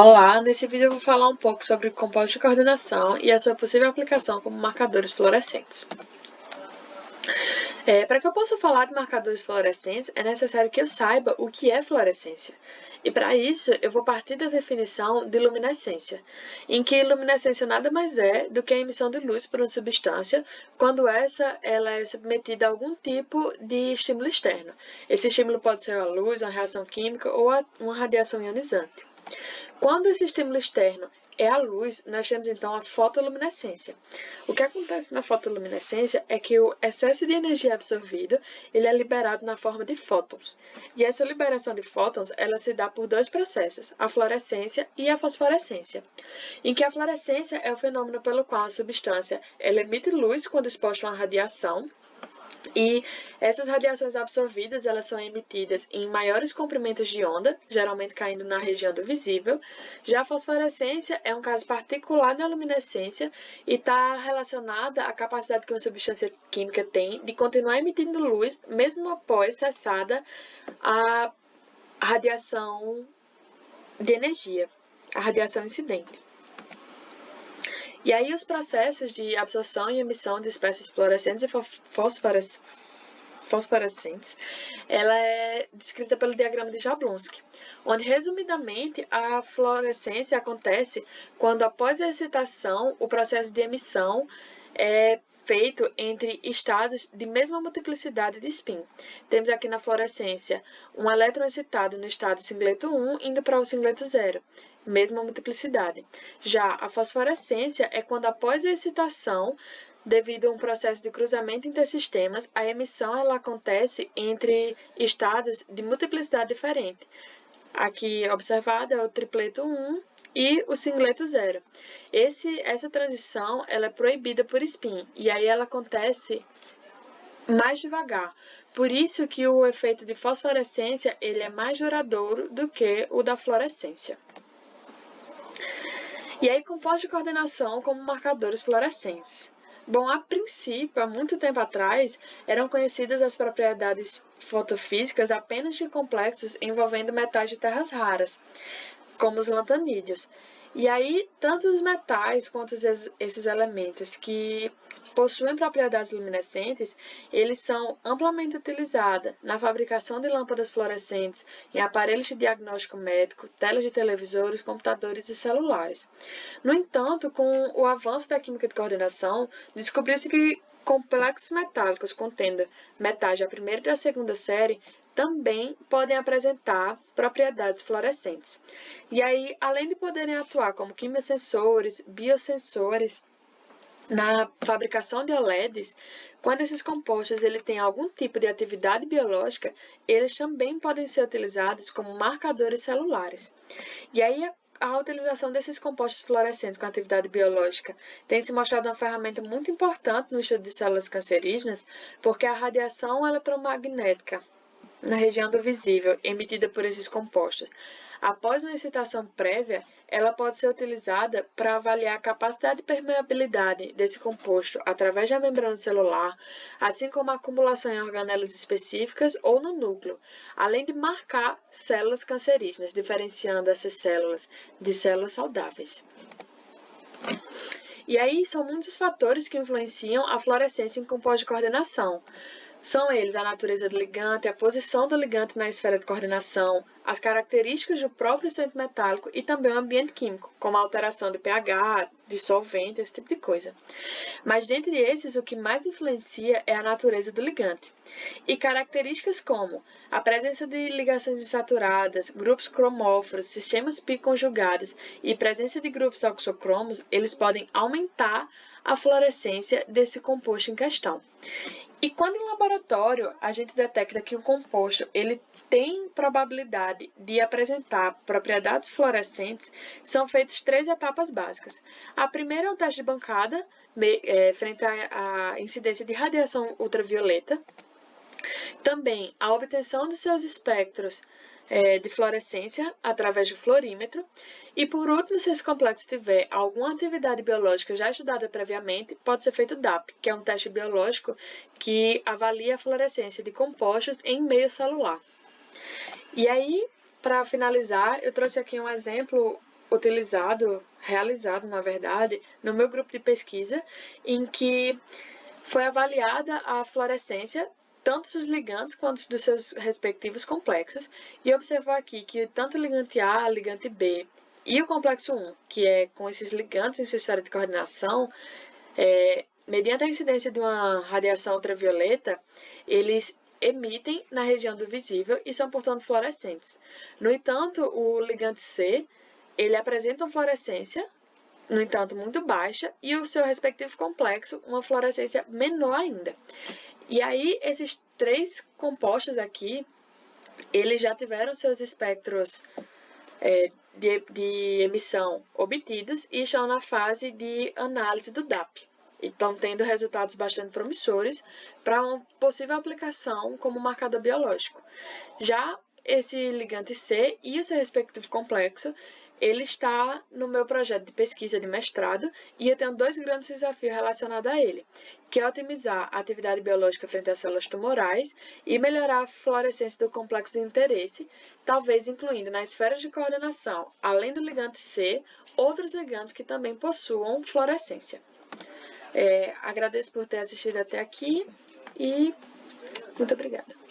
Olá, nesse vídeo eu vou falar um pouco sobre compostos de coordenação e a sua possível aplicação como marcadores fluorescentes. Para que eu possa falar de marcadores fluorescentes, é necessário que eu saiba o que é fluorescência. E para isso, eu vou partir da definição de luminescência, em que luminescência nada mais é do que a emissão de luz por uma substância quando ela é submetida a algum tipo de estímulo externo. Esse estímulo pode ser a luz, uma reação química ou uma radiação ionizante. Quando esse estímulo externo é a luz, nós temos então a fotoluminescência. O que acontece na fotoluminescência é que o excesso de energia absorvido ele é liberado na forma de fótons. E essa liberação de fótons ela se dá por dois processos, a fluorescência e a fosforescência. Em que a fluorescência é o fenômeno pelo qual a substância ela emite luz quando exposta a uma radiação, e essas radiações absorvidas, elas são emitidas em maiores comprimentos de onda, geralmente caindo na região do visível. Já a fosforescência é um caso particular da luminescência e está relacionada à capacidade que uma substância química tem de continuar emitindo luz, mesmo após cessada a radiação de energia, a radiação incidente. E aí os processos de absorção e emissão de espécies fluorescentes e fosforescentes, ela é descrita pelo diagrama de Jablonski, onde, resumidamente, a fluorescência acontece quando, após a excitação, o processo de emissão é feito entre estados de mesma multiplicidade de spin. Temos aqui na fluorescência um elétron excitado no estado singleto 1 indo para o singleto 0. Mesma multiplicidade. Já a fosforescência é quando, após a excitação, devido a um processo de cruzamento intersistemas, a emissão ela acontece entre estados de multiplicidade diferente. Aqui observado é o tripleto 1 e o singleto 0. Essa transição ela é proibida por spin, e aí ela acontece mais devagar. Por isso que o efeito de fosforescência ele é mais duradouro do que o da fluorescência. E aí, compostos de coordenação como marcadores fluorescentes. Bom, a princípio, há muito tempo atrás, eram conhecidas as propriedades fotofísicas apenas de complexos envolvendo metais de terras raras, como os lantanídeos. E aí, tanto os metais quanto esses elementos que possuem propriedades luminescentes, eles são amplamente utilizados na fabricação de lâmpadas fluorescentes, em aparelhos de diagnóstico médico, telas de televisores, computadores e celulares. No entanto, com o avanço da química de coordenação, descobriu-se que complexos metálicos contendo metais da primeira e da segunda série também podem apresentar propriedades fluorescentes. E aí, além de poderem atuar como quimiosensores, biosensores, na fabricação de OLEDs, quando esses compostos têm algum tipo de atividade biológica, eles também podem ser utilizados como marcadores celulares. E aí, a utilização desses compostos fluorescentes com atividade biológica tem se mostrado uma ferramenta muito importante no estudo de células cancerígenas, porque a radiação eletromagnética na região do visível emitida por esses compostos, após uma excitação prévia, ela pode ser utilizada para avaliar a capacidade de permeabilidade desse composto através da membrana celular, assim como a acumulação em organelas específicas ou no núcleo, além de marcar células cancerígenas, diferenciando essas células de células saudáveis. E aí são muitos fatores que influenciam a fluorescência em compostos de coordenação. São eles a natureza do ligante, a posição do ligante na esfera de coordenação, as características do próprio centro metálico e também o ambiente químico, como a alteração de pH, de solvente, esse tipo de coisa. Mas dentre esses, o que mais influencia é a natureza do ligante. E características como a presença de ligações insaturadas, grupos cromóforos, sistemas pi conjugados e presença de grupos oxocromos, eles podem aumentar a fluorescência desse composto em questão. E quando em laboratório a gente detecta que um composto ele tem probabilidade de apresentar propriedades fluorescentes, são feitas 3 etapas básicas. A primeira é um teste de bancada, frente à incidência de radiação ultravioleta. Também a obtenção de seus espectros de fluorescência através do fluorímetro. E por último, se esse complexo tiver alguma atividade biológica já estudada previamente, pode ser feito DAP, que é um teste biológico que avalia a fluorescência de compostos em meio celular. E aí, para finalizar, eu trouxe aqui um exemplo realizado, na verdade, no meu grupo de pesquisa, em que foi avaliada a fluorescência tanto dos ligandes quanto dos seus respectivos complexos, e observou aqui que tanto o ligante A, ligante B e o complexo 1, que é com esses ligantes em sua esfera de coordenação, mediante a incidência de uma radiação ultravioleta, eles emitem na região do visível e são, portanto, fluorescentes. No entanto, o ligante C, ele apresenta uma fluorescência, no entanto, muito baixa, e o seu respectivo complexo, uma fluorescência menor ainda. E aí, esses três compostos aqui, eles já tiveram seus espectros de emissão obtidos e estão na fase de análise do DAP. E estão tendo resultados bastante promissores para uma possível aplicação como marcador biológico. Já esse ligante C e o seu respectivo complexo, ele está no meu projeto de pesquisa de mestrado e eu tenho dois grandes desafios relacionados a ele, que é otimizar a atividade biológica frente às células tumorais e melhorar a fluorescência do complexo de interesse, talvez incluindo na esfera de coordenação, além do ligante C, outros ligantes que também possuam fluorescência. Agradeço por ter assistido até aqui e muito obrigada.